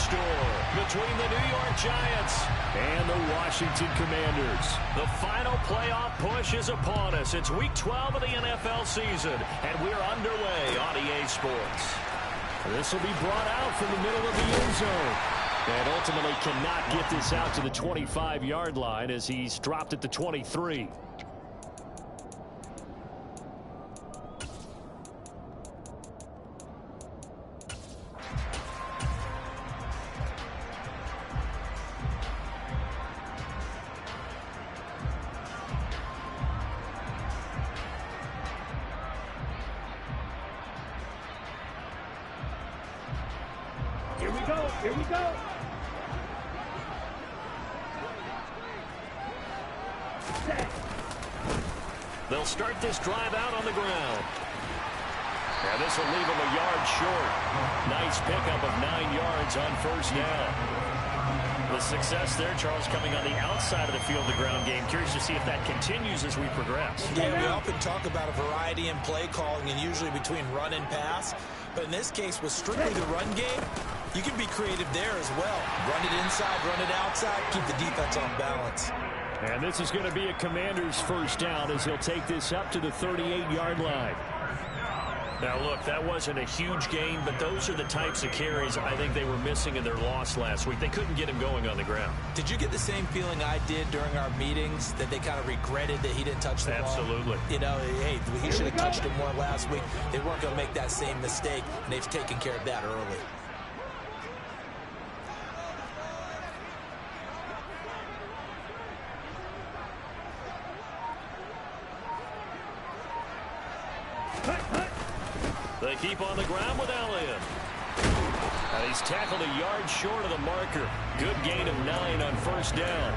score between the New York Giants and the Washington Commanders. The final playoff push is upon us. It's Week 12 of the NFL season, and we're underway on EA Sports. This will be brought out from the middle of the end zone. And ultimately cannot get this out to the 25-yard line as he's dropped at the 23. Here we go. They'll start this drive out on the ground. And this will leave him a yard short. Nice pickup of 9 yards on first down. The success there, Charles, coming on the outside of the field, the ground game. Curious to see if that continues as we progress. Yeah, we often talk about a variety in play calling and usually between run and pass. But in this case, with strictly the run game, you can be creative there as well. Run it inside, run it outside, keep the defense on balance. And this is going to be a Commander's first down as he'll take this up to the 38-yard line. Now, look, that wasn't a huge gain, but those are the types of carries I think they were missing in their loss last week. They couldn't get him going on the ground. Did you get the same feeling I did during our meetings, that they kind of regretted that he didn't touch the ball? Absolutely. You know, hey, he should have touched it more last week. They weren't going to make that same mistake, and they've taken care of that early. They keep on the ground with Elliott. And he's tackled a yard short of the marker. Good gain of 9 on first down.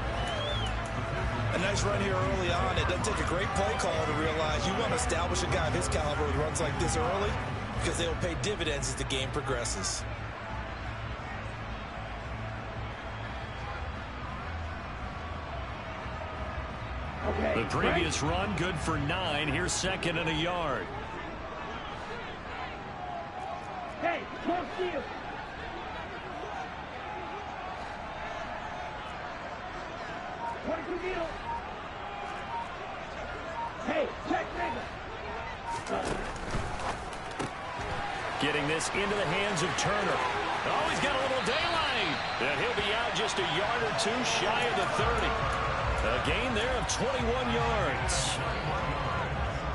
A nice run here early on. It doesn't take a great play caller to realize you want to establish a guy of his caliber with runs like this early because they will pay dividends as the game progresses. The previous run, good for 9. Here's second and a yard. Hey, come steal. Hey, check nigga. Getting this into the hands of Turner. Oh, he's got a little daylight. And he'll be out just a yard or two shy of the 30. A gain there of 21 yards.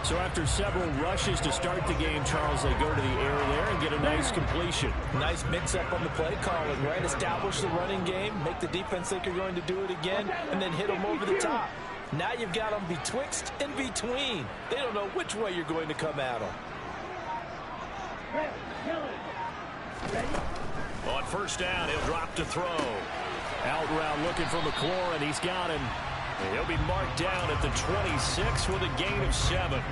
So after several rushes to start the game, Charles, they go to the air there and get a nice completion. Nice mix-up on the play calling, right? Establish the running game, make the defense think you're going to do it again, and then hit them over the top. Now you've got them betwixt and between. They don't know which way you're going to come at them. On first down, he'll drop to throw. Out route looking for McLaurin. He's got him. And he'll be marked down at the 26 with a gain of 7.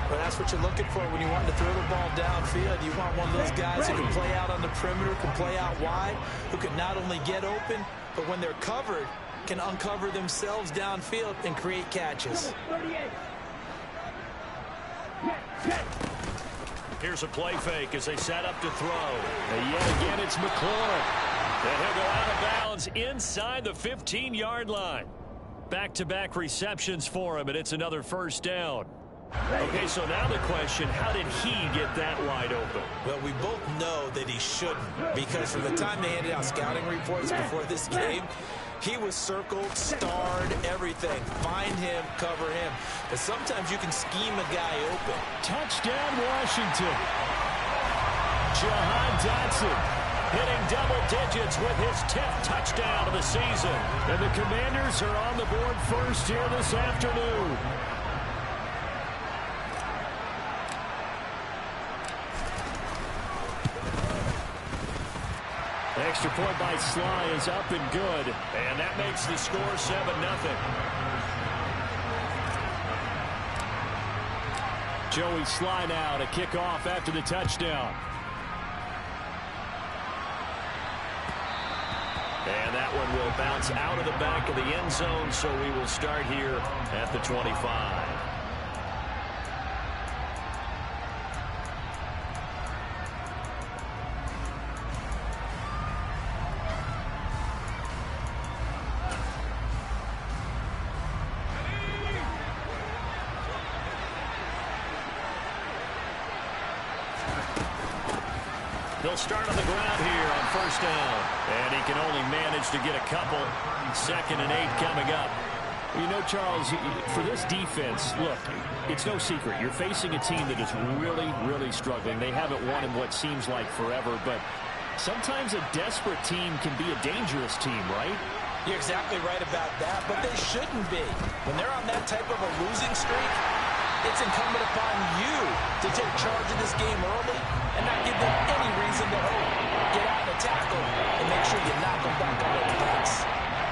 Well, that's what you're looking for when you want to throw the ball downfield. You want one of those guys who can play out on the perimeter, can play out wide, who can not only get open, but when they're covered, can uncover themselves downfield and create catches. Here's a play fake as they set up to throw. And yet again, it's McLaurin. And he'll go out of bounds inside the 15-yard line. Back-to-back receptions for him, and it's another first down. Okay, so now the question, how did he get that wide open? Well, we both know that he shouldn't, because from the time they handed out scouting reports before this game, he was circled, starred, everything. Find him, cover him. But sometimes you can scheme a guy open. Touchdown, Washington. Jahan Dotson hitting double digits with his 10th touchdown of the season. And the Commanders are on the board first here this afternoon. Extra point by Sly is up and good. And that makes the score 7-0. Joey Sly now to kick off after the touchdown. And that one will bounce out of the back of the end zone, so we will start here at the 25. They'll start on the ground here on first down. And he can only manage to get a couple. 2nd and 8 coming up. You know, Charles, for this defense, look, it's no secret. You're facing a team that is really, really struggling. They haven't won in what seems like forever, but sometimes a desperate team can be a dangerous team, right? You're exactly right about that, but they shouldn't be. When they're on that type of a losing streak, it's incumbent upon you to take charge of this game early and not give them any reason to hope. Get out and tackle and make sure you knock them back on their tracks.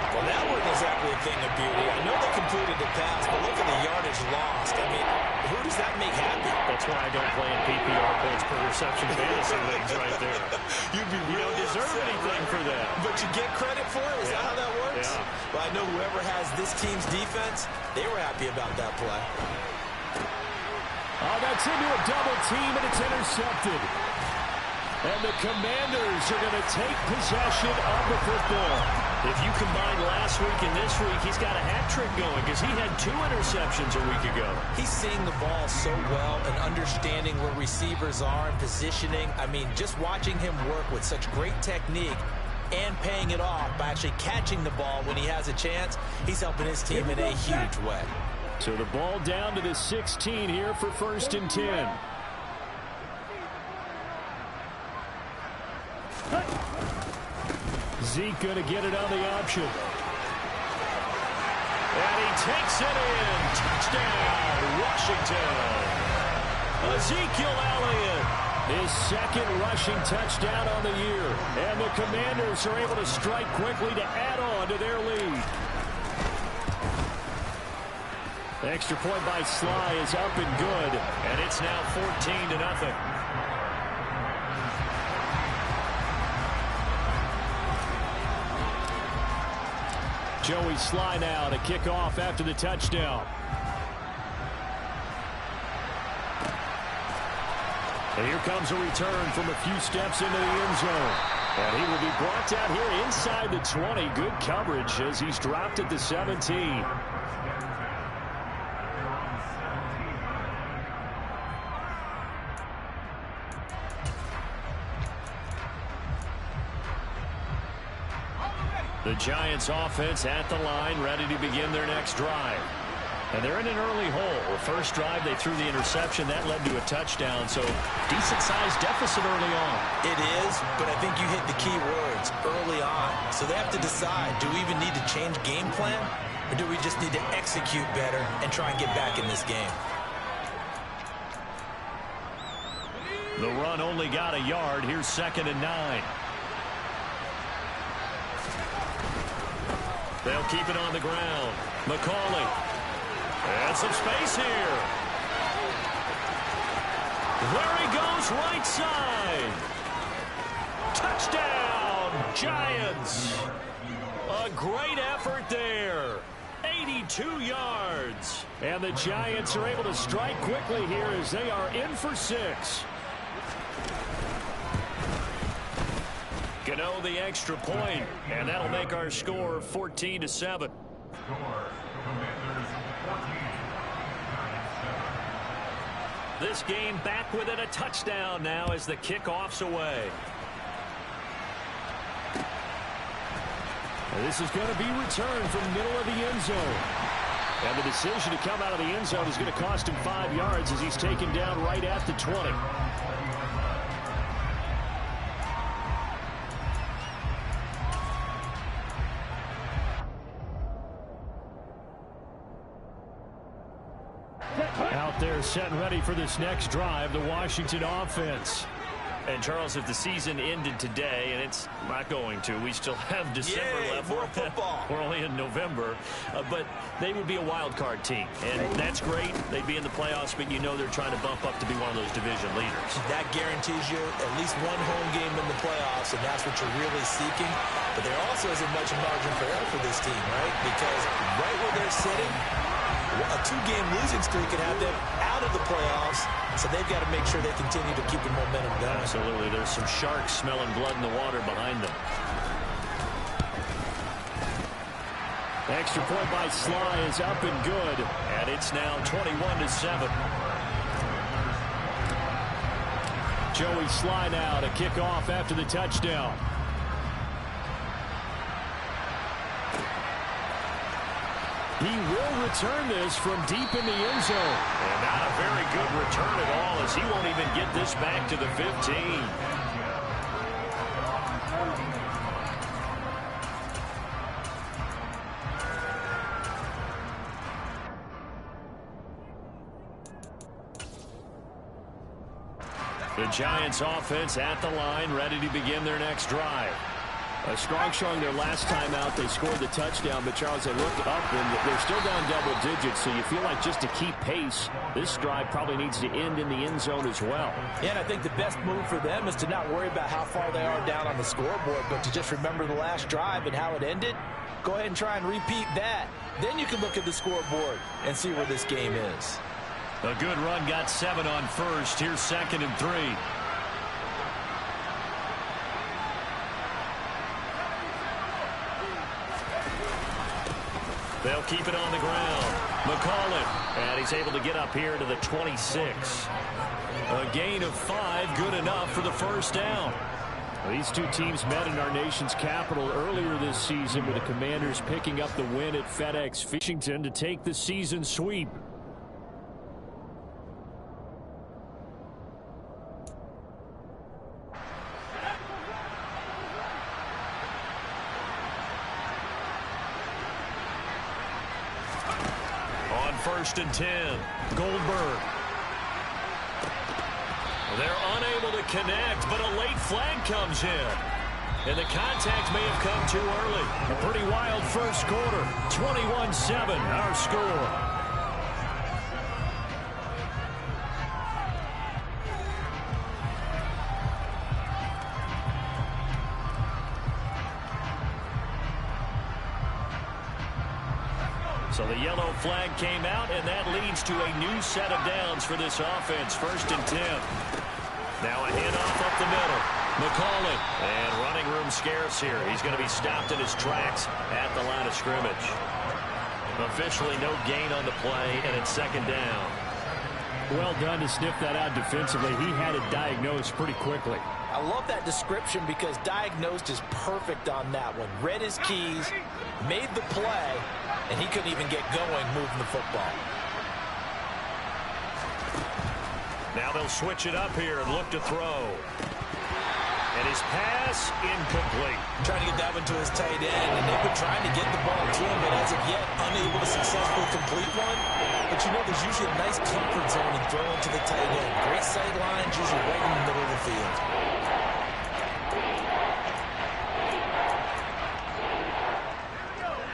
Well, that wasn't exactly a thing of beauty. I know they completed the pass, but look at the yardage lost. I mean, who does that make happy? That's why I don't play in PPR points per reception fantasy leagues right there. You don't deserve anything for that. But you get credit for it? Is that how that works? Yeah. Well, I know whoever has this team's defense, they were happy about that play. Oh, that's into a double team, and it's intercepted. And the Commanders are going to take possession of the football. If you combine last week and this week, he's got a hat trick going because he had 2 interceptions a week ago. He's seeing the ball so well and understanding where receivers are and positioning. I mean, just watching him work with such great technique and paying it off by actually catching the ball when he has a chance, he's helping his team in a huge way. So the ball down to the 16 here for 1st and 10. Zeke going to get it on the option. And he takes it in. Touchdown, Washington. Ezekiel Elliott. His 2nd rushing touchdown on the year. And the Commanders are able to strike quickly to add on to their lead. The extra point by Sly is up and good. And it's now 14-0. Joey Sly now to kick off after the touchdown. And here comes a return from a few steps into the end zone. And he will be brought down here inside the 20. Good coverage as he's dropped at the 17. The Giants offense at the line, ready to begin their next drive. And they're in an early hole. The first drive, they threw the interception. That led to a touchdown, so decent-sized deficit early on. It is, but I think you hit the key words, early on. So they have to decide, do we even need to change game plan, or do we just need to execute better and try and get back in this game? The run only got a yard. Here's 2nd and 9. They'll keep it on the ground. McCauley. And some space here. There he goes, right side. Touchdown, Giants. A great effort there. 82 yards. And the Giants are able to strike quickly here as they are in for 6. Gano the extra point, and that'll make our score 14-7. This game back within a touchdown now as the kickoff's away. And this is going to be returned from the middle of the end zone. And the decision to come out of the end zone is going to cost him 5 yards as he's taken down right at the 20. Out there set and ready for this next drive, the Washington offense. And, Charles, if the season ended today, and it's not going to, we still have December left. More football. We're only in November. But they would be a wild card team. And that's great. They'd be in the playoffs, but you know they're trying to bump up to be one of those division leaders. That guarantees you at least one home game in the playoffs, and that's what you're really seeking. But there also isn't much margin for error for this team, right? Because right where they're sitting, a 2-game losing streak could have them out of the playoffs, so they've got to make sure they continue to keep the momentum going. Absolutely. There's some sharks smelling blood in the water behind them. Extra point by Sly is up and good. And it's now 21-7. Joey Slye now to kick off after the touchdown. He will return this from deep in the end zone. And not a very good return at all, as he won't even get this back to the 15. The Giants offense at the line, ready to begin their next drive. A strong showing their last time out. They scored the touchdown, but Charles, they looked up and they're still down double digits, so you feel like just to keep pace, this drive probably needs to end in the end zone as well. Yeah, and I think the best move for them is to not worry about how far they are down on the scoreboard, but to just remember the last drive and how it ended. Go ahead and try and repeat that. Then you can look at the scoreboard and see where this game is. A good run, got 7 on first. Here's 2nd and 3. They'll keep it on the ground. McCollum, and he's able to get up here to the 26. A gain of 5, good enough for the first down. These two teams met in our nation's capital earlier this season, with the Commanders picking up the win at FedEx Washington to take the season sweep. On 1st and 10, Goldberg. They're unable to connect, but a late flag comes in. And the contact may have come too early. A pretty wild first quarter. 21-7, our score. So the yellow flag came out, and that leads to a new set of downs for this offense. 1st and 10. Now a handoff up the middle. McCollum, and running room scarce here. He's going to be stopped in his tracks at the line of scrimmage. Officially no gain on the play, and it's 2nd down. Well done to sniff that out defensively. He had it diagnosed pretty quickly. I love that description because diagnosed is perfect on that one. Read his keys, made the play, and he couldn't even get going moving the football. Now they'll switch it up here and look to throw. And his pass incomplete. Trying to get that one to his tight end, and they've been trying to get the ball to him, but as of yet, unable to successfully complete one. But you know, there's usually a nice comfort zone in throwing to the tight end. Great sight lines, usually right in the middle of the field.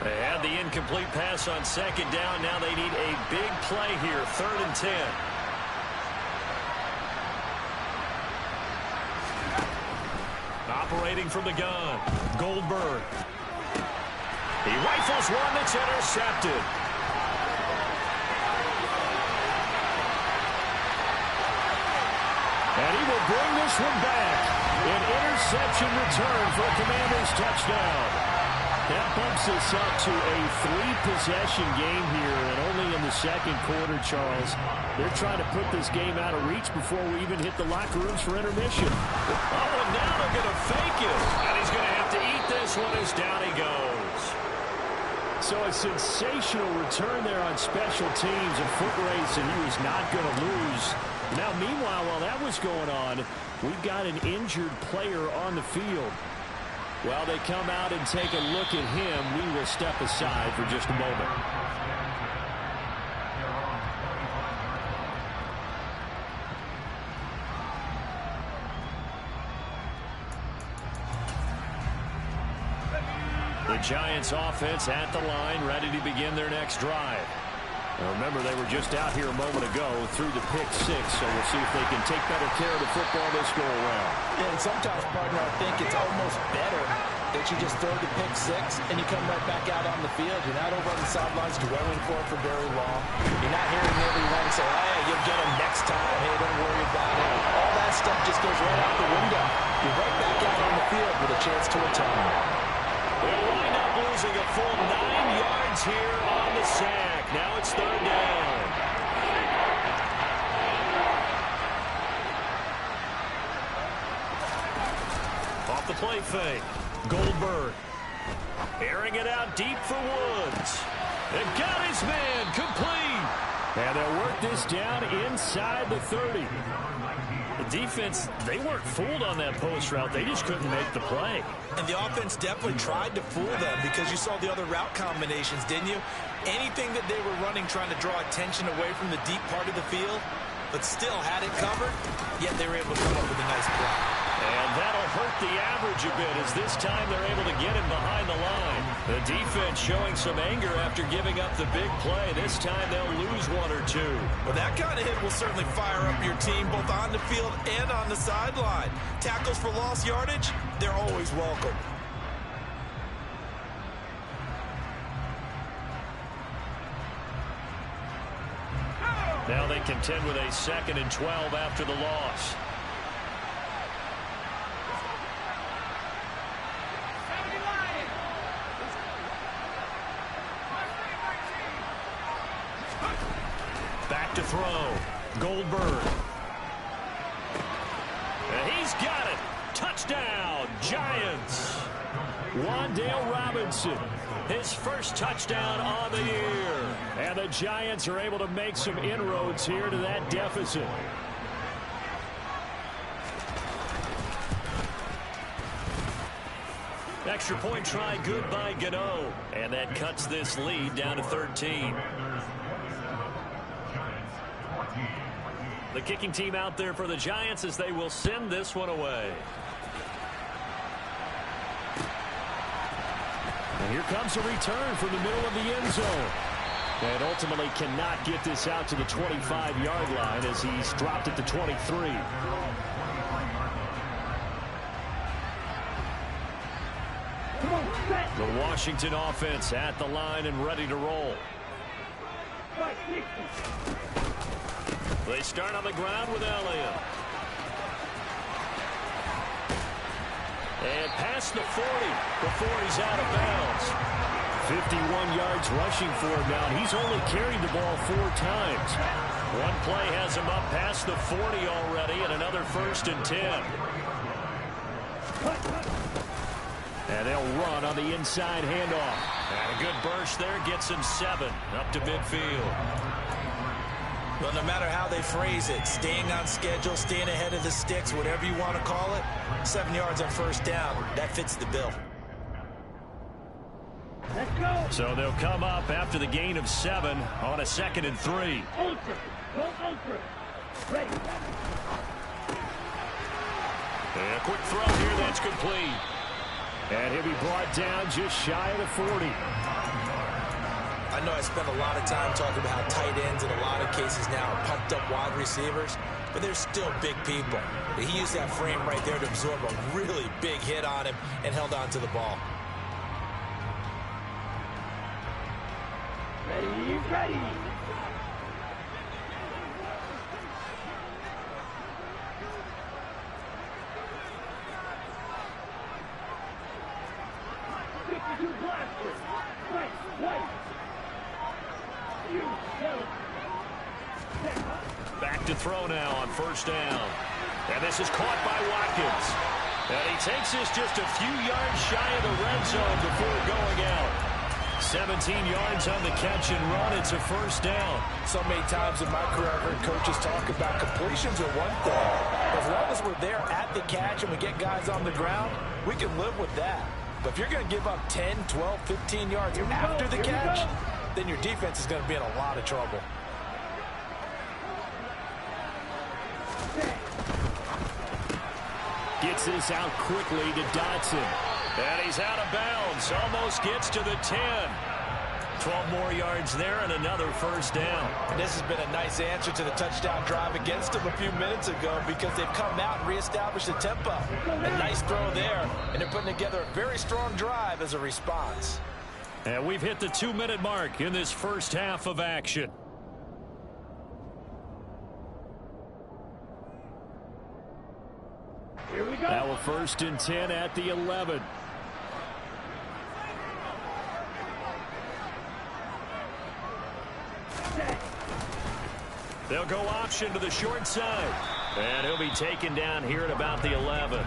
They had the incomplete pass on 2nd down. Now they need a big play here. 3rd and 10. Operating from the gun, Goldberg. He rifles one that's intercepted. And he will bring this one back. An interception return for a Commanders touchdown. That bumps us up to a 3-possession game here, and only in the 2nd quarter, Charles. They're trying to put this game out of reach before we even hit the locker rooms for intermission. Oh, and now they're going to fake it. And he's going to have to eat this one as down he goes. So a sensational return there on special teams, a foot race, and he was not going to lose. Now, meanwhile, while that was going on, we've got an injured player on the field. While they come out and take a look at him, we will step aside for just a moment. The Giants offense at the line, ready to begin their next drive. Now remember, they were just out here a moment ago through the pick 6, so we'll see if they can take better care of the football this go around. Yeah, and sometimes, partner, I think it's almost better that you just throw the pick 6 and you come right back out on the field. You're not over on the sidelines dwelling for it for very long. You're not hearing everyone say, hey, you'll get them next time. Hey, don't worry about it. All that stuff just goes right out the window. You're right back out on the field with a chance to atone. They'll wind up losing a full 9 yards here on the sack. Now it's 3rd down. off the play fake. Goldberg. Airing it out deep for Woods. And got his man complete. And they'll work this down inside the 30. The defense, they weren't fooled on that post route. They just couldn't make the play. And the offense definitely tried to fool them because you saw the other route combinations, didn't you? Anything that they were running trying to draw attention away from the deep part of the field, but still had it covered, yet they were able to come up with a nice play. And that'll hurt the average a bit as this time they're able to get him behind the line. The defense showing some anger after giving up the big play. This time they'll lose one or two. Well, that kind of hit will certainly fire up your team both on the field and on the sideline. Tackles for lost yardage, they're always welcome. Now they contend with a 2nd and 12 after the loss. Back to throw. Goldberg. And he's got it. Touchdown, Giants. Wan'Dale Robinson, his first touchdown on the year. And the Giants are able to make some inroads here to that deficit. Extra point try good by Gano. And that cuts this lead down to 13. The kicking team out there for the Giants as they will send this one away. And here comes a return from the middle of the end zone. And ultimately cannot get this out to the 25-yard line as he's dropped at the 23. The Washington offense at the line and ready to roll. They start on the ground with Elliott. And past the 40 before he's out of bounds. 51 yards rushing for him now. He's only carried the ball 4 times. One play has him up past the 40 already, and another 1st and 10. And they'll run on the inside handoff. And a good burst there gets him 7 up to midfield. Well, no matter how they phrase it, staying on schedule, staying ahead of the sticks, whatever you want to call it, 7 yards on 1st down, that fits the bill. Let's go. So they'll come up after the gain of 7 on a 2nd and 3. Ultra. Go ultra. Ready. And a quick throw here that's complete. And he'll be brought down just shy of the 40. I know I spent a lot of time talking about how tight ends in a lot of cases now are pumped up wide receivers, but they're still big people. He used that frame right there to absorb a really big hit on him and held on to the ball. Ready, ready. Back to throw now on 1st down. And this is caught by Watkins. And he takes this just a few yards shy of the red zone before going out. 17 yards on the catch and run. It's a 1st down. So many times in my career I've heard coaches talk about completions are one thing. As long as we're there at the catch and we get guys on the ground, we can live with that. But if you're going to give up 10, 12, 15 yards after the catch, then your defense is going to be in a lot of trouble. Gets this out quickly to Dotson. And he's out of bounds. Almost gets to the 10. 12 more yards there and another 1st down. And this has been a nice answer to the touchdown drive against them a few minutes ago because they've come out and reestablished the tempo. A nice throw there, and they're putting together a very strong drive as a response. And we've hit the 2-minute mark in this 1st half of action. Here we go. Now a 1st and 10 at the 11. They'll go option to the short side. And he'll be taken down here at about the 11.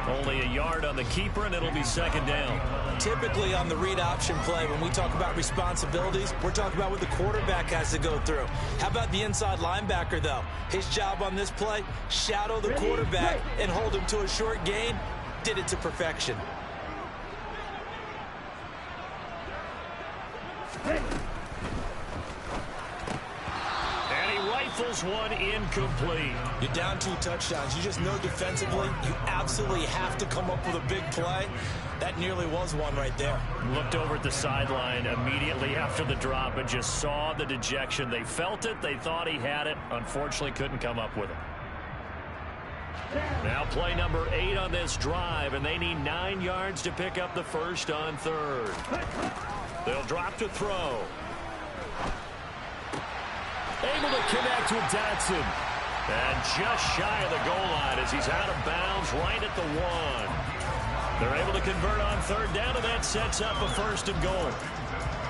Only a yard on the keeper, and it'll be second down. Typically on the read option play, when we talk about responsibilities, we're talking about what the quarterback has to go through. How about the inside linebacker, though? His job on this play, shadow the quarterback and hold him to a short gain. Did it to perfection. Rifles one incomplete. You're down 2 touchdowns. You just know defensively you absolutely have to come up with a big play. That nearly was one right there. Looked over at the sideline immediately after the drop and just saw the dejection. They felt it. They thought he had it. Unfortunately, couldn't come up with it. Now play number 8 on this drive, and they need 9 yards to pick up the first on third. They'll drop to throw. Able to connect with Dotson. And just shy of the goal line as he's out of bounds right at the 1. They're able to convert on third down, and that sets up a first and goal.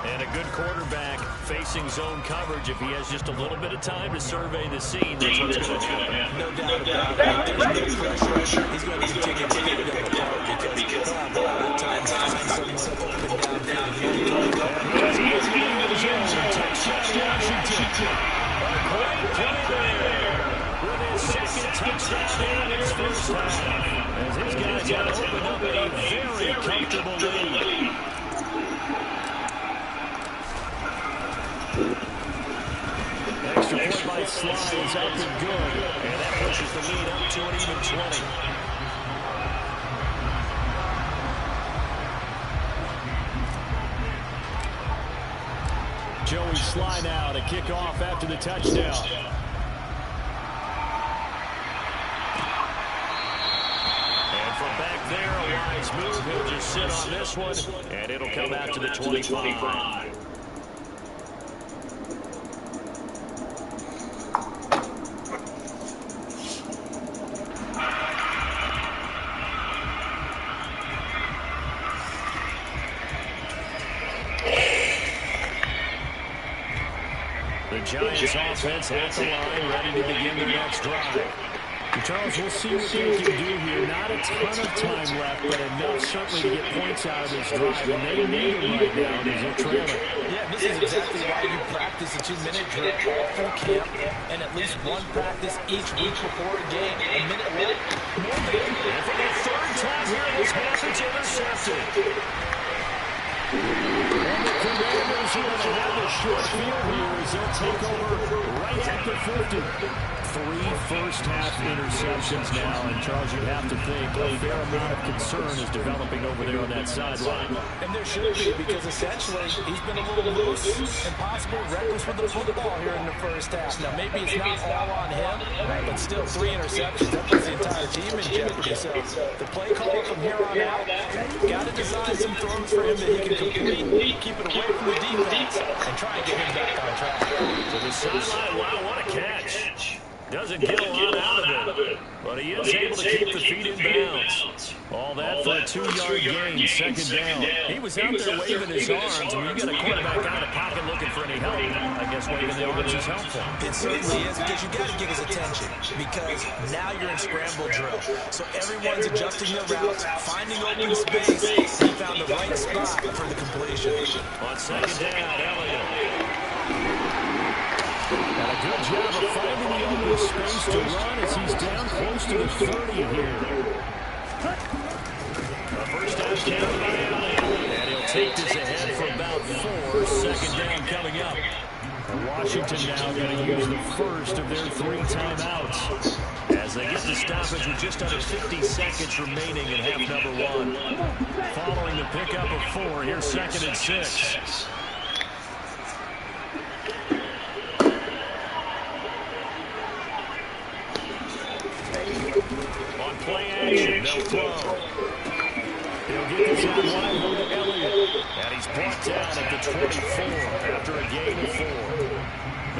And a good quarterback facing zone coverage. If he has just a little bit of time to survey the scene, that's what's going to happen. No doubt about it. There's no pressure. He's going to continue to get it apart because he'll have a lot of time to find someone open downfield. Great play there with his second touchdown in his first half. As his guys have opened up a very comfortable lead. Extra point by Slye is up and good. And that pushes the lead up to an even 20. Joey Slye now to kick off after the touchdown. And from back there, a wise move. He'll just sit on this one, and it'll come out to the 25. The Giants offense at the line, ready to begin their next drive. Charles, we'll see what they can do here. Not a ton of time left, but enough certainly to get points out of this drive. And they need them right now as they're trailing. Yeah, this is exactly why you practice a 2-minute drill all through camp and at least one practice each week before a game. A minute left. And for the third time here, this pass is intercepted. And the Commanders are going to have a short field here as they'll take over right at the 50. 3 first-half interceptions now, and Charles, you'd have to think a fair amount of concern is developing over there on that sideline. And there should be, because essentially he's been a little loose and possibly reckless with the football here in the first half. Now, maybe it's not all on him, but still 3 interceptions. That puts the entire team in jeopardy. So the play call from here on out, got to design some throws for him that he can complete, keep it away from the defense, and try and get him back on track. To the sideline, wow, what a catch. Doesn't get a lot out of it, but he is able to keep the feet in bounds. All that for a 2-yard gain, second down. He was out there waving his arms, and when you get a quarterback out of the pocket looking for any help, I guess waving the arms is helpful. It certainly is, because you've got to get his attention, because now you're in scramble drill. So everyone's adjusting their routes, finding open space. He found the right spot for the completion. On second down, Elliott. And a good job of finding the open space to run as he's down close to the 30 here. A first down count by Elliott. And he'll take this ahead for about 4. Second down coming up. And Washington now going to use the first of their 3 timeouts as they get the stoppage with just under 50 seconds remaining in half number 1. Following the pickup of 4, here's second and 6. Play action, no throw. He'll get this out wide to Elliott. And he's brought down at the 24 after a gain of 4.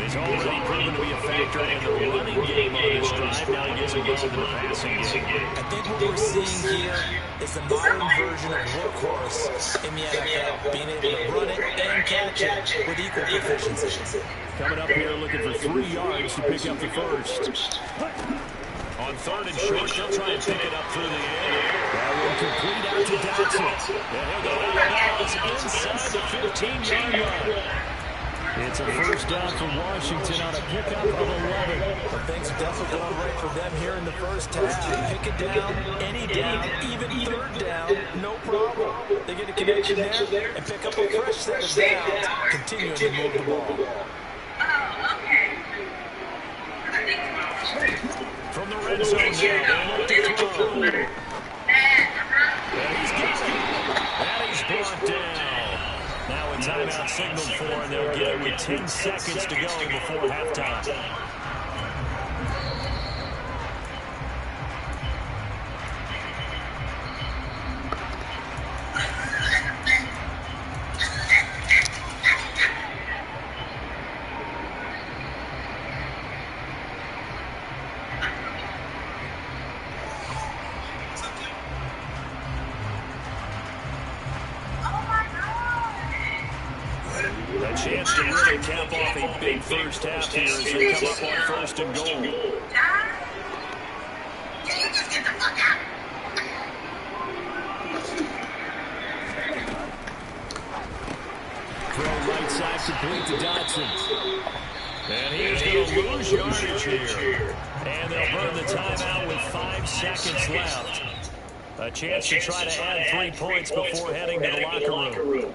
He's already proven to be a factor in the running game on this drive. Now he gets involved in the passing game. I think what we're seeing here is the modern version of workhorse in the NFL, being able to run it and catch it with equal proficiency. Coming up here looking for 3 yards to pick up the first. On 3rd and short, they'll try and pick it up through the air. That one complete out to Dotson. And he'll go out of bounds inside the 15-yard line. It's a first down for Washington on a pickup of 11. Well, things are definitely going right for them here in the first half. Pick it down, any down, even 3rd down, no problem. They get a connection there and pick up a fresh set of downs, continuing to move the ball. From the red zone now, they look to throw. And he's got it. And he's brought down. Now a timeout signaled for, and they'll get it with 10 seconds to go before halftime. A chance to really cap off a big first half here as they come up on 1st and goal. Throw right side complete to Dotson. And he's going to lose yardage here. And they'll burn the timeout with 5 seconds left. A chance to try to add 3 points before heading to the locker room.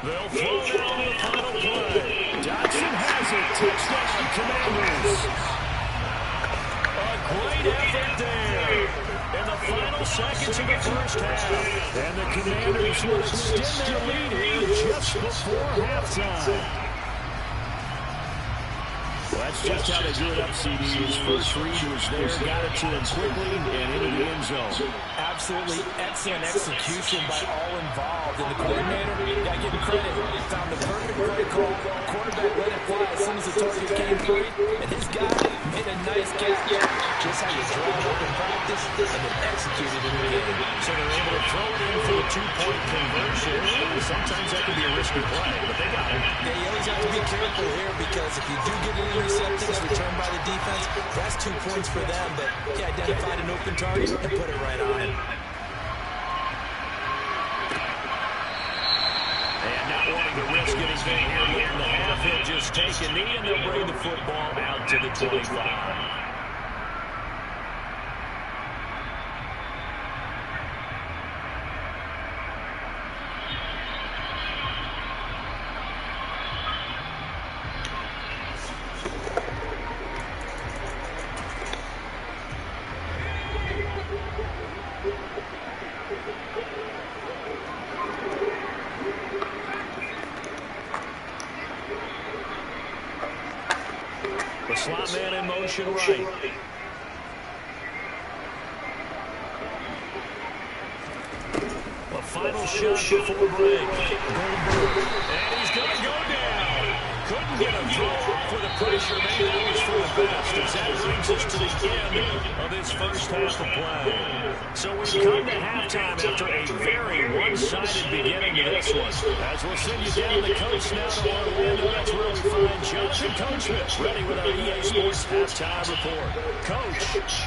They'll throw it on the final play. Dotson has it. Touchdown, Commanders. A great effort there. In the final seconds of the first half. And the Commanders will extend their lead here just before halftime. Well, that's just how they drew it up, CD. His first read was there, got it to him quickly, and into the end zone. Absolutely excellent execution by all involved. And the coordinator, got to give him credit, found the perfect play call. Quarterback let it fly as soon as the target came free, and his guy made a nice catch. Just how you draw it up in practice and then execute it in the game. So they're able to throw it in for a 2-point conversion. Sometimes that can be a risky play, but they got it. Yeah, you always have to be careful here because if you do get an interception, it's returned by the defense. That's 2 points for them, but he identified an open target and put it right on him. And not wanting to risk anything here late in the half, he'll just take a knee and they'll bring the football out to the 25. The slot man in motion right. A final shot before break. And he's going to go down. Couldn't get a throw off with the pressure. Maybe that was for the best as that brings us to the end of this first half of play. So we've come to halftime after a very one-sided beginning to this one. As we'll send you down the coast now to Orlando, that's where we find Jonathan Coachman ready with our EA Sports halftime report. Coach.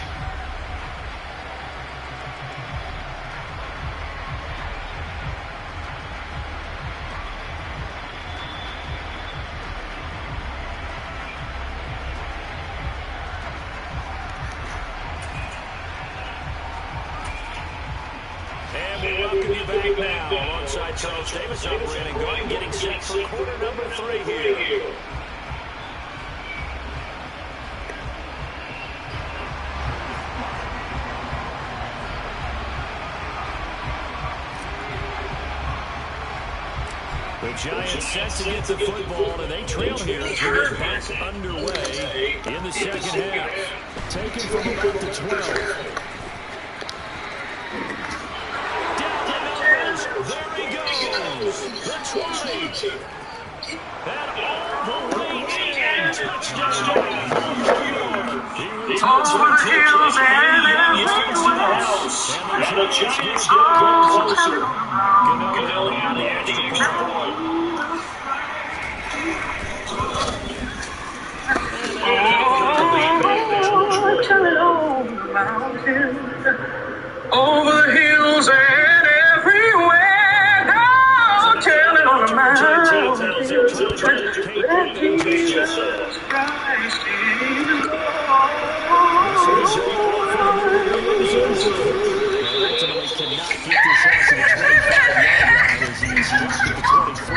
Alongside Charles Davis on Brandon Gordon getting set for quarter number 3 here. The Giants set to get the football, and they trail here as we get back underway in the second half. Taken from about the 12. There he goes, the 20, and all the way in, touchdown. He the hills and everywhere. And the Giants get closer. Gano on the extra point. Tell it over the mountains, over the hills and everywhere. Oh, tell it on the mountains. Let Jesus Christ is Ultimately cannot get this out to the 25-yard line as he's dropped at the 23.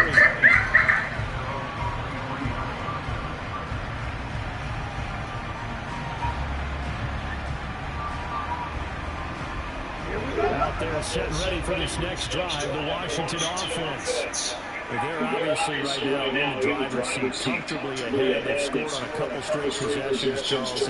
Out there set ready for this next drive, the Washington offense. They're obviously right now in the driver's seat, comfortably ahead. They've scored on a couple straight possessions, Charles.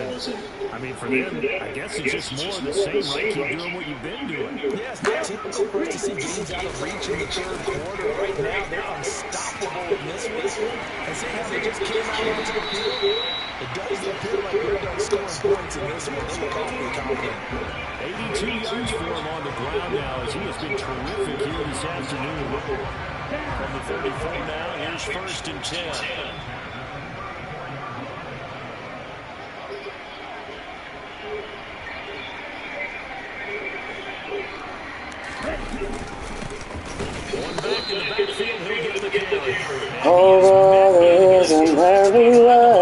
I mean, for them, I guess it's just more of the same, right? Keep doing what you've been doing. Yes, they're typical to see games out of reach in the third quarter. Right now, they're unstoppable in this one. And see how they just came out onto the field. It does appear like they're done scoring points in this one. They look awfully confident. 82 yards for him on the ground now as he has been terrific here this afternoon. From the 34 now, here's 1st and 10. One back in the backfield, he'll get the carry. over the hills and everywhere.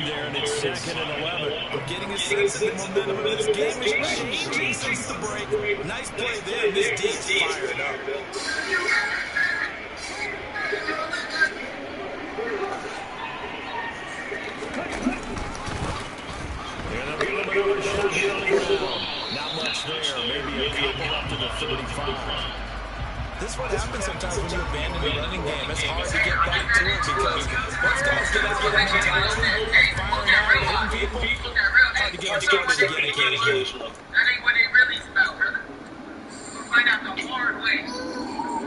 There, and it's 2nd and 11. But getting a sense that the momentum of this game is changing since the break. Nice play there. This team's fired up. And they'll give him another shot here on the ground. Not much there, maybe a couple up to the 35. This is what happens sometimes when you abandon the running game. It's hard to get back to it because once guys get out of the mentality of firing out and hitting people, it's hard to get them started again occasionally. That ain't what it really is about, brother. We'll find out the hard way. The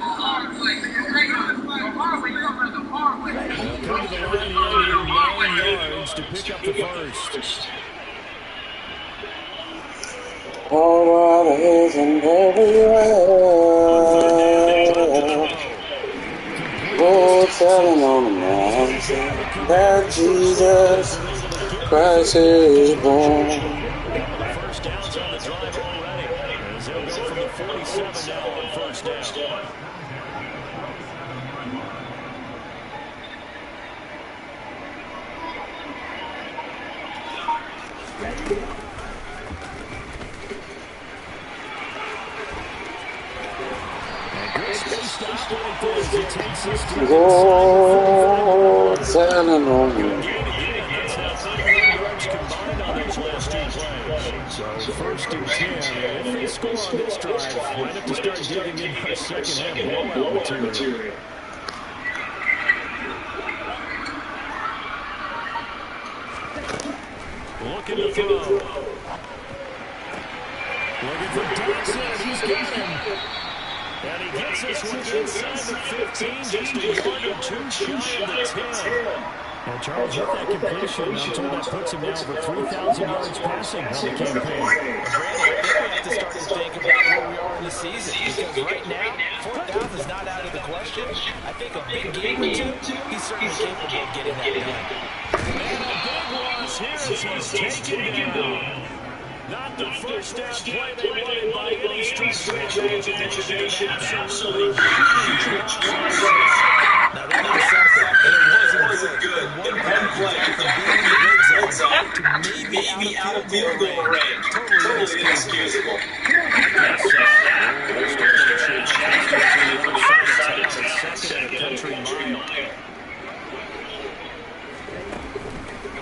hard way. The hard way. You're going to the hard way. They'll come to the line here, 9 yards to pick up the first. Over the hills and everywhere. Oh, telling on the mountains that Jesus Christ is born. First downs on the drive already. As they'll go from the 47 now on first down. Oh, telling on the So 1st and 10, if they score on this drive, might have to start digging in for second half blowout material. Looking to throw. Looking for Dodson. He's got him. And he gets this one inside the 15, just a yard or two shy of the 10. Well, Charles, with that completion, I'm told that puts him now over 3,000 yards passing on the campaign. We have to start to think about where we are in the season because right now, 4th down is not out of the question. I think a big game or two, he's certainly capable of getting that done. And a big loss here as he's taken down. Not the first down play they wanted by any stretch of the imagination. Absolutely huge. Now that is something, and it wasn't good. One play from being in the red zone to maybe out of field goal range. Totally inexcusable.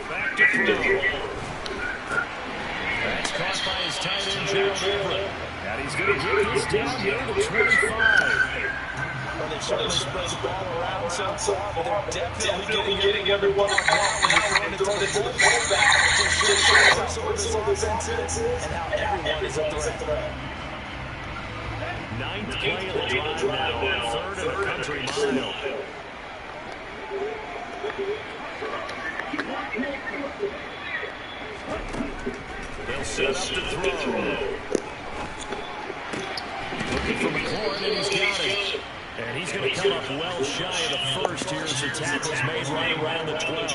Back to throw. That's caught by his tight end, Gerald Everett. And he's going to get this down here to 25. Well, they've certainly spread the ball around so far, but they're definitely getting everyone involved and throwing it to the fullback. Just shows this offense and how everyone is a threat. 9th play of the drive now, 3rd and a country mile. They'll set up to throw. Looking for McLaurin, and he's got it. And he's going to come up well shy of the first here as the tackle's made right around the 12.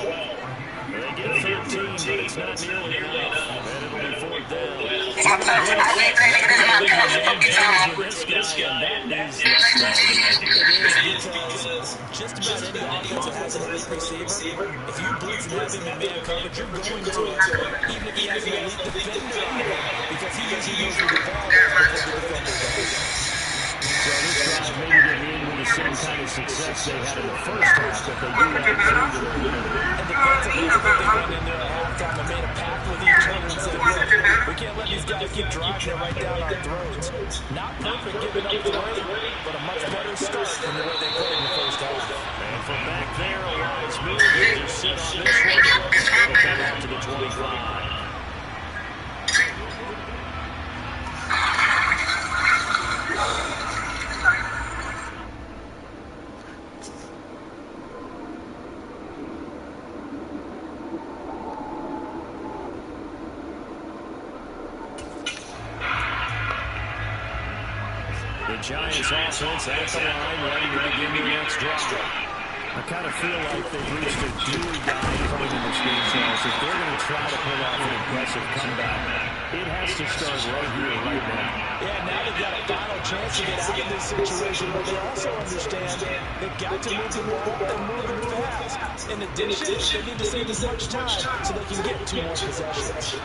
They get 13, but it's not nearly enough. And it'll be fourth down. Just about any offense that has an elite receiver, if you blitz and have him in man coverage, you're going to, even if he has an elite defender on him, because he usually knows where the ball is because the defender does. So this drive maybe didn't end with the same kind of success they had in the first half, but they do have 3 to their win. And defensively, I think they went in there at halftime and made a pact with each other and said, look, we can't let these guys keep driving it right down our throats. Not perfect giving up the way, but a much better start from the way they played in the first half. And from back there, a wise move. They just sit on this one. Get that out to the 25. The Giants offense at the line, ready to begin the next drive. I kind of feel like they've reached a do-or-die point in this game, Charles. If they're going to try to pull off an impressive comeback, it has to start right here, right now. Yeah, now they've got a final chance to get out of this situation, but they also understand they've got to move the ball and move it fast. In addition, they need to save as much time so they can get 2 more possessions.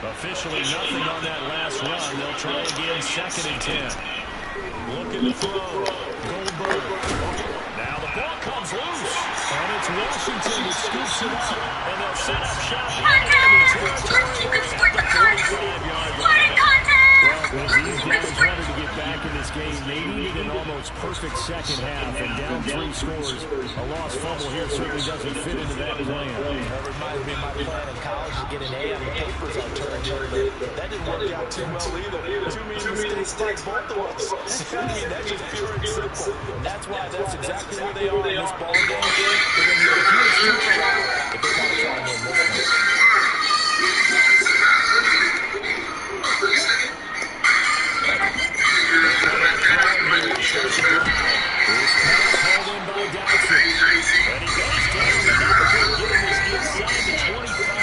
Officially nothing on that last run. They'll try again, 2nd and 10. Looking to throw. Goldberg. Now the ball comes loose. And it's Washington that scoops it up. And they'll set up shop. Well, these guys wanted to get back in this game. They needed an almost perfect second half. And down 3 scores. A lost fumble here certainly doesn't fit into that plan. That reminds me of my plan in college to get an A on the papers I turned in, but that didn't work out too well either. Too many mistakes by both of us. I mean, that's just pure and simple. And that's why that's exactly where they are in this ball game. They're going to need a huge turnaround if they want to try and win this one. This pass hauled in by Dodson. And he goes down. Getting this inside the 25.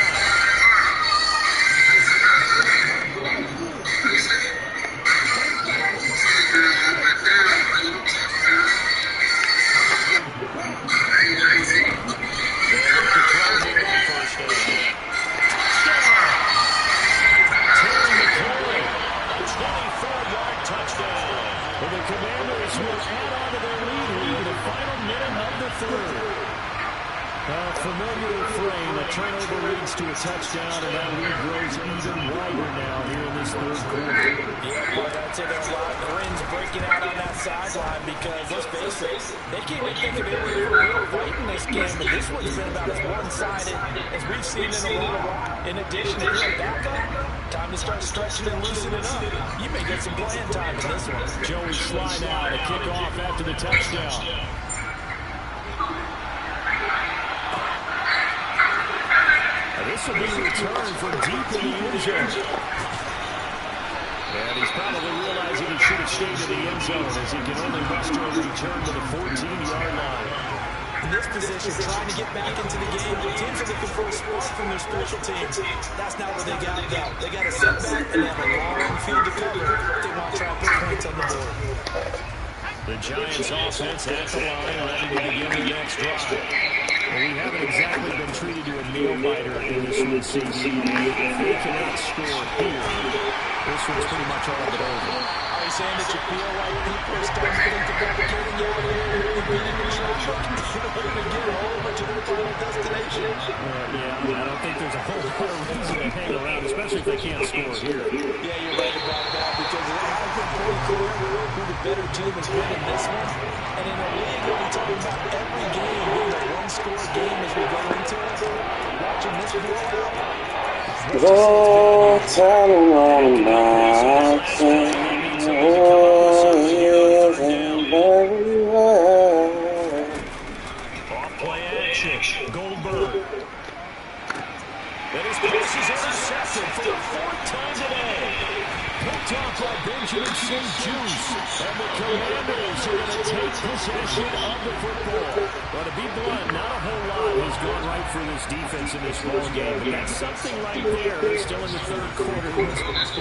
Familiar frame, a turnover leads to a touchdown, and that lead grows even wider now here in this third quarter. Yeah, boy, I'd say there's a lot of grins breaking out on that sideline because, let's face it, they can't even think of it for a real fight in this game, but this one's been about as one-sided as we've seen in a little while. In addition, if you're back up, time to start stretching and loosening up. You may get some playing time in this one. Joey slide out, a kickoff after the touchdown. This will be returned from deep in the end zone. And he's probably realizing he should have stayed in the end zone as he can only muster a return to the 14-yard line. In this position, trying to get back into the game, the teams are looking for a spark from their special teams. That's not where they got to go. They got to sit back and have a long field to cover. They want to try to put points on the board. The Giants offense at the line, ready to begin the next drive. Well, we haven't exactly been treated to a nail-biter in this one season. If they cannot score here, this one's pretty much all but over. Are you saying that you feel like people are starting to think about getting out of here and beating the traffic and getting home to their final destination? Yeah, I don't think there's a whole lot of reason to hang around, especially if they can't score here. Yeah, you're right about that because it has been pretty clear who the better team has been in this one. And in a league where we're talking about every game being a one-score game as we go into it, watching this blowout. Go tell them on nothing. Off-play action. Goldberg. And his pass is intercepted for a 14 And the Commanders are going to take possession of the football. But to be blunt, not a whole lot has gone right for this defense in this ball game. But that's something right there. They're still in the third quarter. It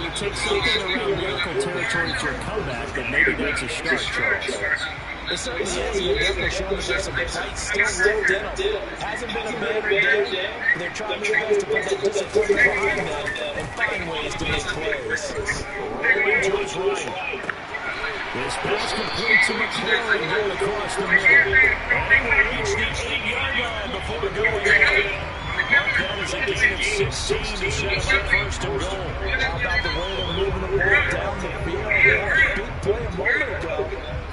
would take something around miracle territory for a comeback, but maybe that's a start, Charles. It certainly is. They're definitely showing that there's some fight still left in them. Hasn't been a better day. They're trying their best to put that discipline behind them and find ways to make plays. Rolling to his right. This pass complete to McLaurin going across the middle. And he will reach the 8-yard line before going in. That is a gain of 16 to set up first and goal. How about the way they're moving the ball down the field? They had a big play a moment ago.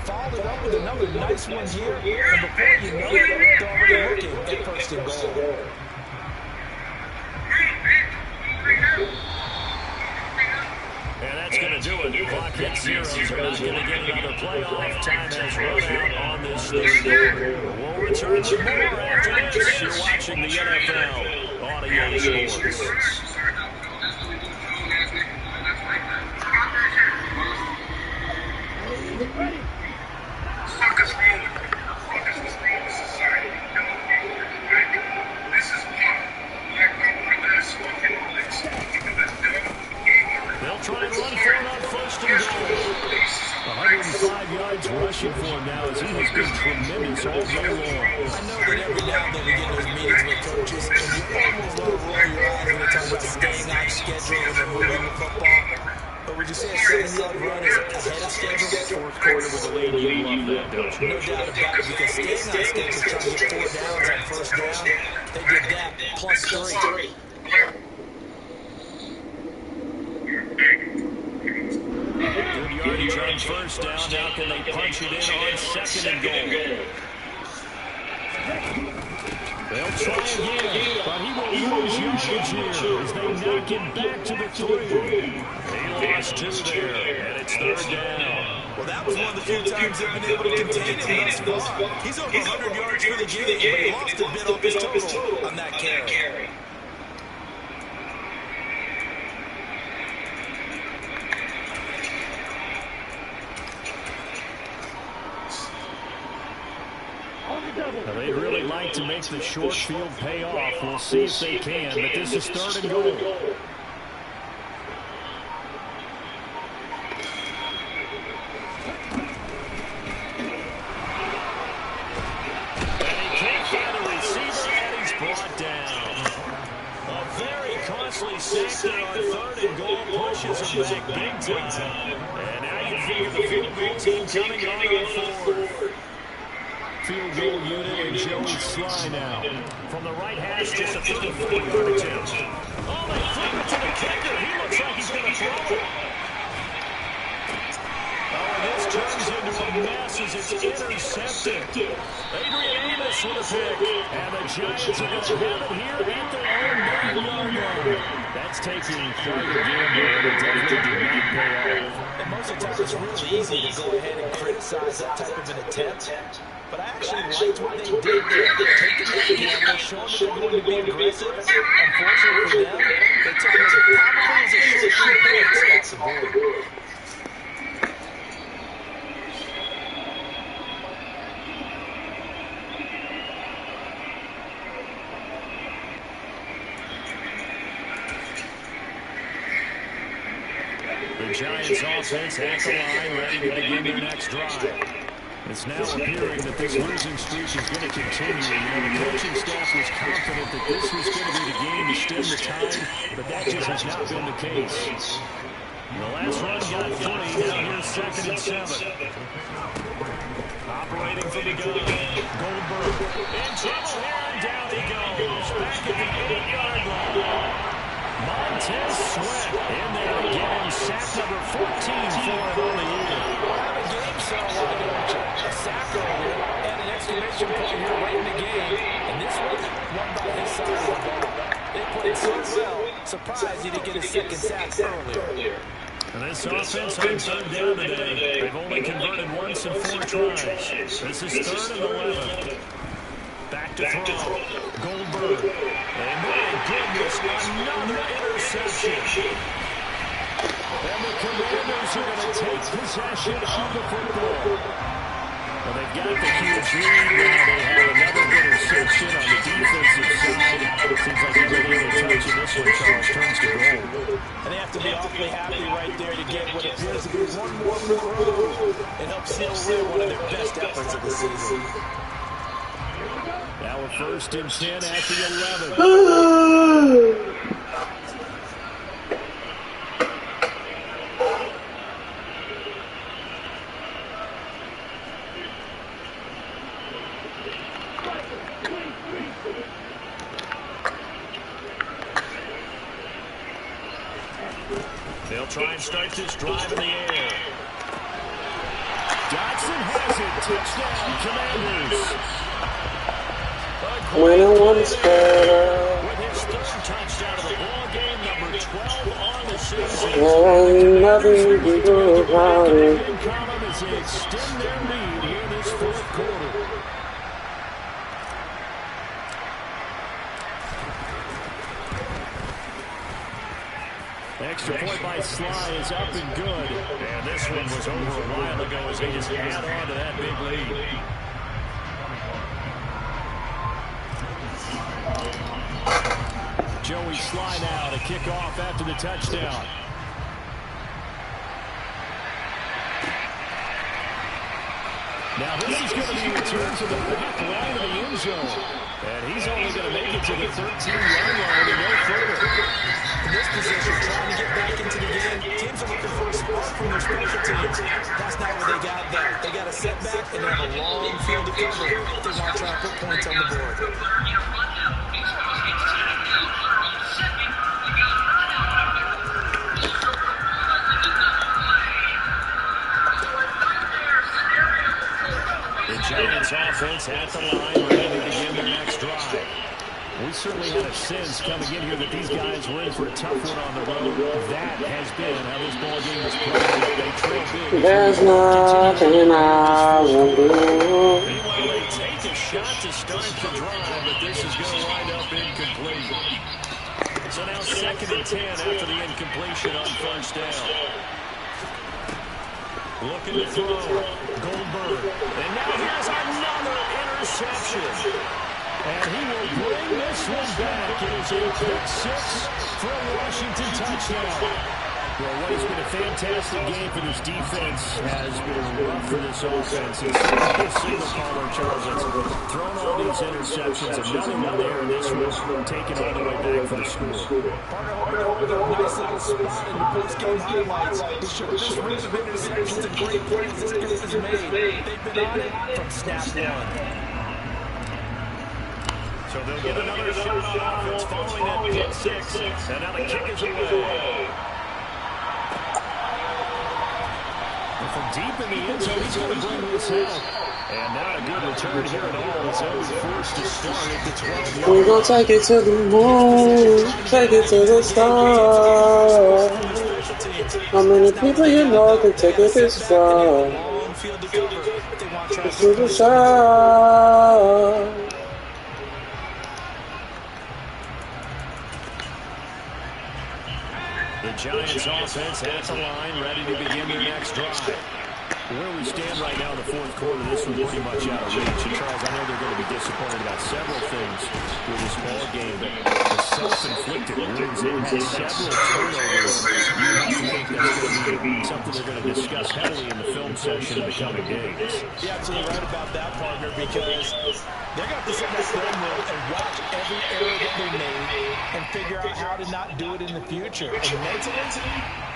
Followed up with another nice one here. And before you know it, they're already looking at first and goal. And that's going to do it. Clock hits zeros. They're not going to get another playoff. Time has run out on this third quarter. We'll return to more after this. You're watching the NFL on EA Sports. Ready. They'll try and run for it on first and goal. 105 yards rushing for him now as he has been tremendous all day long. I know that every now and then we get those meetings with coaches and you almost want to roll your eyes when they talk about staying on schedule and they're moving the football. But would you say a 7-yard run is ahead of schedule? Fourth quarter with a lead, you love that, don't you? No doubt about it, because staying on schedule trying to get 4 downs on first down, they did that plus 3. Good yardage on first down. Now can they punch it in on second and goal? They'll try again, but he will lose yardage here as they knock him back to the 3. He lost 2 there, and it's third down. Well, that was one of the few times they've been able to contain him thus far. He's over 100 yards for the game, but he lost a bit off his total on that carry. Now, they'd really like to make the short field pay off. We'll see if they can, but this is third and goal. And he can't find a receiver, and he's brought down. A very costly sack there on third and goal pushes him back big time. And now you figure the field goal team coming on fourth. Field goal unit and Joey Sly now. From the right hash, just a 34-yard attempt. Oh, they flip it to the kicker. He looks like he's going to throw it. Oh, and this turns into a mess as it's intercepted. Adrian Amos with a pick. And the Giants are going to have it here at their own 9-yard line. That's taking quite a gamble, and it definitely did not pay off. And most of the time, it's really easy to go ahead and criticize that type of an attempt. But I actually liked what they did there. Taking that gamble, showing that they're going to be aggressive. Unfortunately for them, they took it probably as a short points off the board. The Giants offense at the line, ready to begin their next drive. It's now appearing that this losing streak is going to continue. You know, the coaching staff was confident that this was going to be the game to stem the tide, but that just has not been the case. The last run got 3, now here's 2nd and 7. Operating from the gun, Goldberg in trouble here, and down he goes. Back at the 8-yard line. Montez Sweat in there to get him sack number 14 for it on the year. A sack earlier and an exclamation point here late in the game. And this one by his side of the ball. They played so well. Surprised he didn't get his second sack earlier. And this offense on third down today, they've only converted once in 4 tries. This is 3rd and 11. Back to throw. Goldberg. And my goodness, another interception. And the Commanders are going to take possession of the football. Well, they've got the huge lead now. They have another interception on the defensive side. It seems like everything they touch in this one, Charles, turns to gold. And they have to be awfully happy right there to get what appears to be one more for the road and help seal away one of their best efforts of the season. Now a 1st and 10 at the 11. They'll try and start this drive in the air. Dodson has it. Touchdown, Commanders. When it was better. With his 3rd touchdown of the ball game, number 12 on the season. There ain't nothing you can do about it. As they extend their lead here in this 4th quarter. Extra point by Sly is up and good. And this one was over a while ago as they just add on to that big lead. Joey Sly now to kick off after the touchdown. Now this is going to be returned to the back line of the end zone. And he's only going to make it to the 13-yard line and no further. In this position, trying to get back into the game, teams are looking for a spark from their special teams. That's not what they got there. They got a setback and they have a long field to cover. They want to try and put points on the board. The Giants offense at the line, ready to begin their next drive. We certainly had a sense coming in here that these guys were in for a tough one on the road. That has been how this ball game is played. They trail big. There's nothing I will do. Meanwhile, they take a shot to start the drive, but this is going to wind up incomplete. So now 2nd and 10 after the incompletion on 1st down. Looking to throw. Goldberg. And now here's another interception. And he will bring this one back. It is a pick 6 for a Washington touchdown. Well, what has been a fantastic game for this defense has been rough for this offense. It's a good signal caller, Charles. It's thrown all these interceptions. Another one there, and this one taken all the way back for the score. Partner over the nice little spot in the post-game highlights. He showed this range of interceptions and great plays this group has made. They've been on it from snap one. So they'll get another shot on offense following that pick 6. And now the kick is away. And from deep in the end zone, he's going to bring this out. And not a good return here at all. He's only forced to start at the 12-yard line. We're gonna take it to the moon, take it to the stars. How many people you know can take it this far? To the side. The Giants offense at the line, ready to begin their next drive. Where we stand right now in the 4th quarter, this one's pretty much out of reach. And Charles, I know they're going to be disappointed about several things with this ball game, but the self-inflicted wounds, they had several turnovers. You have to think that's going to be something they're going to discuss heavily in the film session in the coming days. You're absolutely right about that, partner, because they're going to have to sit in that film room and watch every error that they made and figure out how to not do it in the future. And mentally,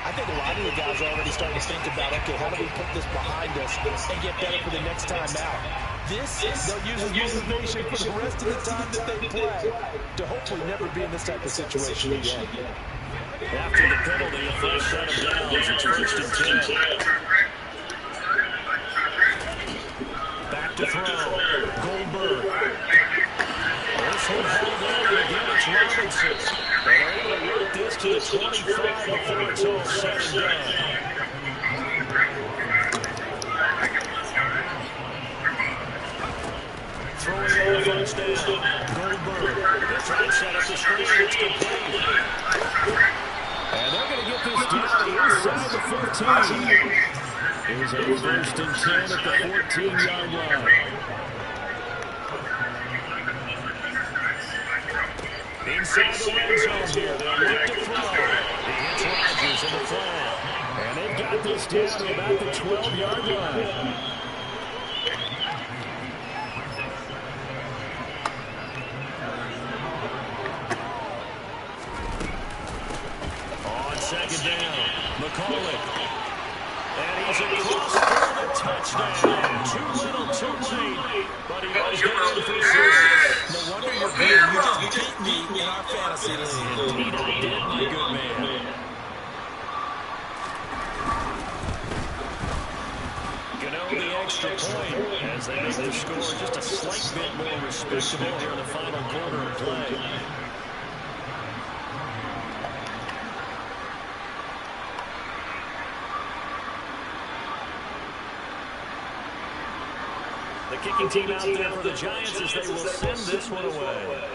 I think a lot of the guys are already starting to think about, okay, how do we put this behind us and get better for the next time out? This, they'll use as motivation for the rest of the time that they play to hopefully never be in this type of situation again. After the penalty, a fresh set of downs. It's 1st and 10. Back to throw. Goldberg. This one held in, and again it's Robinson. They're able to work this to the 25 before it's all said and done. Throwing on 1st down. Goldberg. They'll try and set up the screen. It's complete. And they're going to get this down inside the 15. Here's a 1st and 10 at the 14-yard line. Inside the red zone here. They'll look to throw. He hits Rodgers in the flat. And they've got this down to about the 12-yard line. On 2nd down, McCauley. And he's across for the touchdown. Too little, too late. But he was going for 6. No wonder you're good. You just beat me in our fantasy league. Indeed I did, my good man. The extra point as they make the score just a slight bit more respectable here in the final quarter of play. The kicking team out there for the Giants as they will send this one away.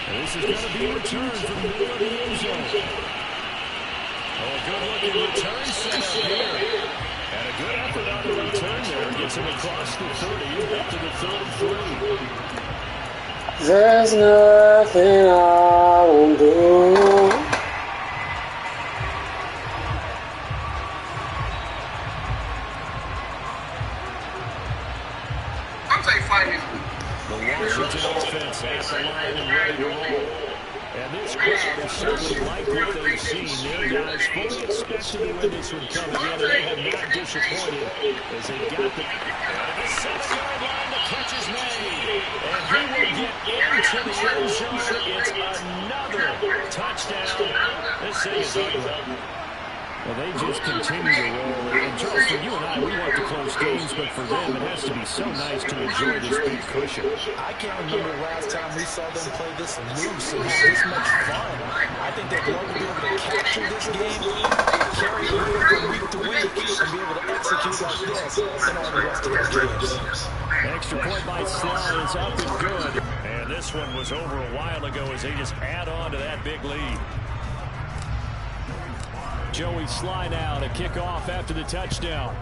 And this is going to be returned from the middle of the end zone. Oh, a good-looking return set up here. And a good effort on the return there. Gets him across the 30, up to the 33. There's nothing I won't do. I'm saying fighting. The Washington offense at the line and ready to roll. And this crowd is certainly like what they've seen. Their guys fully expected to win this one coming in, and they have not disappointed as they got the 6-yard line. The catch is made, and he will get into the end zone. It's another touchdown. This thing is ugly. Well, they just continue to roll. And, Charles, for you and I, we want to close games, but for them, it has to be so nice to enjoy this big cushion. I can't remember the last time we saw them play this loose and have this much fun. I think they'd love to be able to capture this game, carry it over from week to week, and be able to execute like this in all the rest of their games. Extra point by Sly is up and good. And this one was over a while ago as they just add on to that big lead. Joey Sly now to kick off after the touchdown.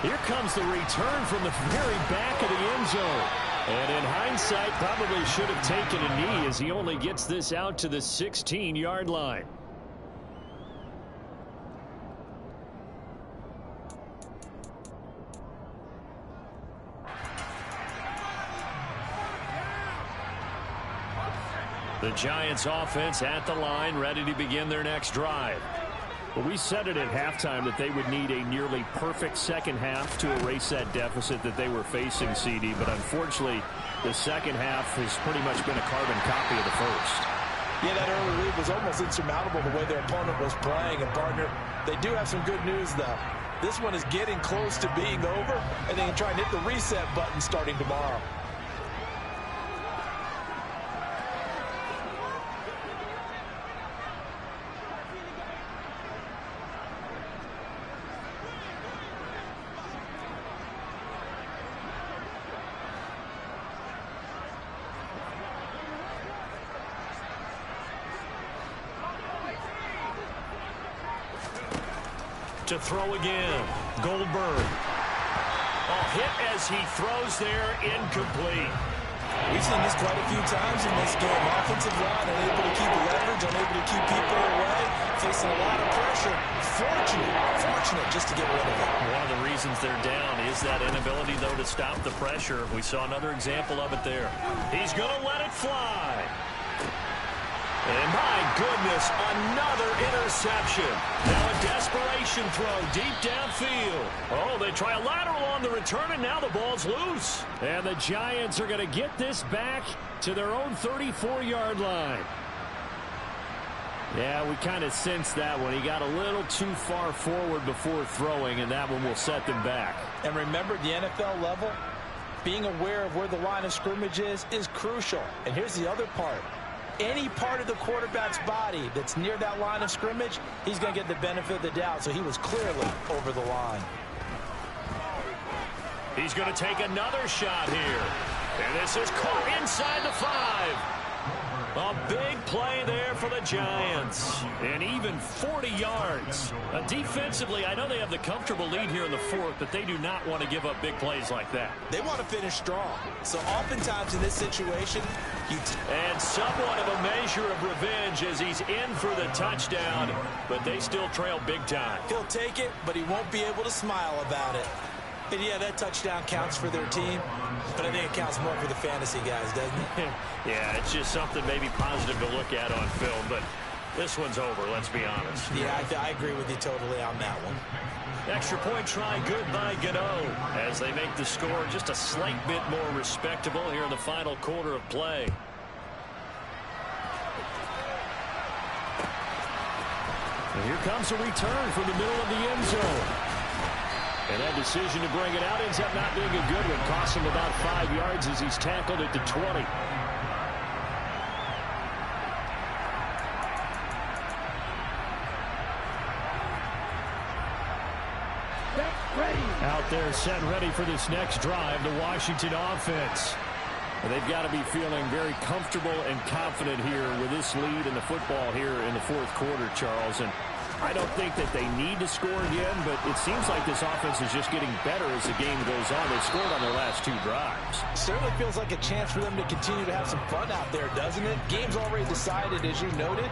Here comes the return from the very back of the end zone. And in hindsight, probably should have taken a knee as he only gets this out to the 16-yard line. The Giants offense at the line, ready to begin their next drive. Well, we said it at halftime that they would need a nearly perfect second half to erase that deficit that they were facing, CD. But unfortunately, the second half has pretty much been a carbon copy of the first. Yeah, that early lead was almost insurmountable the way their opponent was playing. And, partner, they do have some good news, though. This one is getting close to being over, and they can try and hit the reset button starting tomorrow. To throw again, Goldberg. Oh, hit as he throws there, incomplete. We've seen this quite a few times in this game. Offensive line unable to keep leverage, unable to keep people away, facing a lot of pressure. Fortunate just to get rid of it. One of the reasons they're down is that inability, though, to stop the pressure. We saw another example of it there. He's going to let it fly. And my goodness, another interception. Now a desperation throw deep downfield. Oh, they try a lateral on the return, and now the ball's loose. And the Giants are going to get this back to their own 34-yard line. Yeah, we kind of sensed that one. He got a little too far forward before throwing, and that one will set them back. And remember, the NFL level, being aware of where the line of scrimmage is crucial. And here's the other part. Any part of the quarterback's body that's near that line of scrimmage, he's going to get the benefit of the doubt. So he was clearly over the line. He's going to take another shot here. And this is caught inside the 5. A big play there for the Giants. And even 40 yards. Defensively, I know they have the comfortable lead here in the 4th, but they do not want to give up big plays like that. They want to finish strong. So oftentimes in this situation, and somewhat of a measure of revenge as he's in for the touchdown, but they still trail big time. He'll take it, but he won't be able to smile about it. And yeah, that touchdown counts for their team, but I think it counts more for the fantasy guys, doesn't it? Yeah, it's just something maybe positive to look at on film, but this one's over, let's be honest. Yeah, I agree with you totally on that one. Extra point try good by Gano as they make the score just a slight bit more respectable here in the final quarter of play. And here comes a return from the middle of the end zone. And that decision to bring it out ends up not being a good one. Costs him about 5 yards as he's tackled at the 20. Out there set ready for this next drive, the Washington offense. And they've got to be feeling very comfortable and confident here with this lead in the football here in the 4th quarter, Charles. And I don't think that they need to score again, but it seems like this offense is just getting better as the game goes on. They've scored on their last 2 drives. Certainly feels like a chance for them to continue to have some fun out there, doesn't it? Game's already decided, as you noted.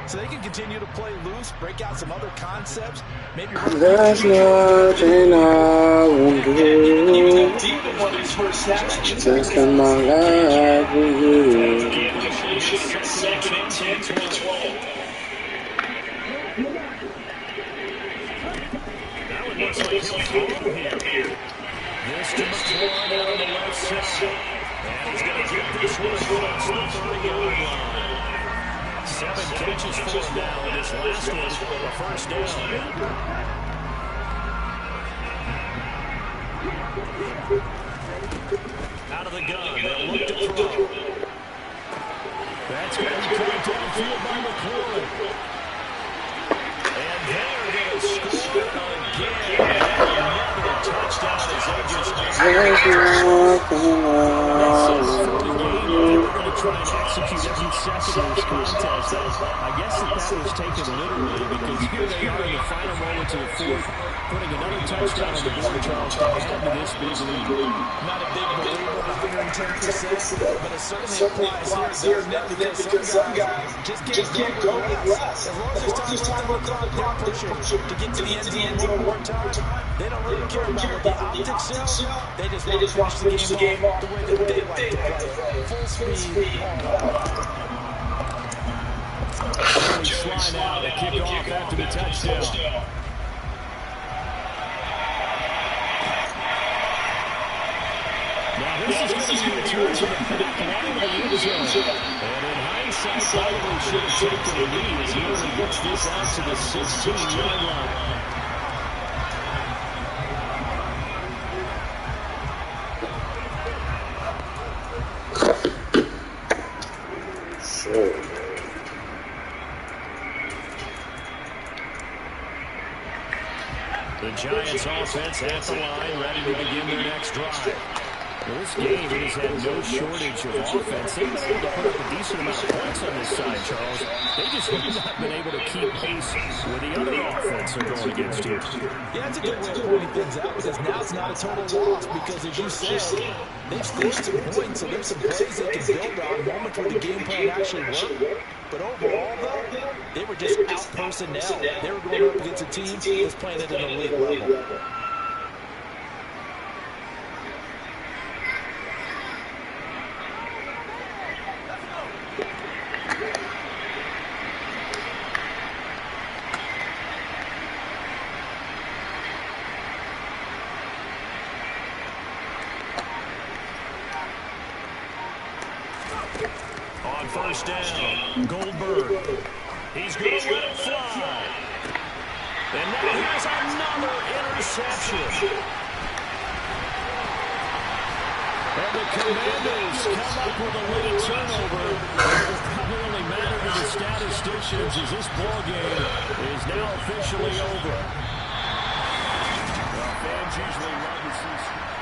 So they can continue to play loose, break out some other concepts. Maybe there's nothing I won't do. To spend my life with you. Looks like he'll throw here. This to McLaurin out on the left side. And he's going to get this one across the 30-yard line. 7 catches for him now, and his last one, a first down. Out of the gun, they'll look to throw. That's going to be coming downfield by McLaurin. And they're going to score again. Another touchdown as they just there's nothing we're going to try and execute every second of this contest. I guess that was taken literally because here they are in the final moments of the 4th, putting another touchdown on the board, Charles, to add to this big lead. Not a big believer, 110%, but it certainly applies here, doesn't it? Because some guys just can't go with rest. As long as there's time to clock, they're pushing to get to the end zone one more time. They don't really care about what the optics show. They just want to finish the game off the way that they like to play. Full speed. Slide out and kick off after the touchdown. Now this is going to be a return to the back line of the end zone. And in hindsight, probably should have taken the lead as he only gets this out to the 16-yard line. The Giants offense at the line, ready to begin their next drive. Well, this game has had no shortage of offense. They've been able to put up a decent amount of points on this side, Charles. They just have not been able to keep pace with the other offense they're going against here. Yeah, that's a good way of pointing things out because now it's not a total loss because, as you said, they've scored some points, so there's some plays they can build on, moments where the game plan actually worked. But overall, though, they were just out personnel. They were going up against a team that's playing at an elite level. On first down, Goldberg. He's going to let it fly. And now he has another interception. And the Commanders come up with a late turnover. It will probably only matter to the statisticians as this ball game is now officially over. Well, fans usually love to see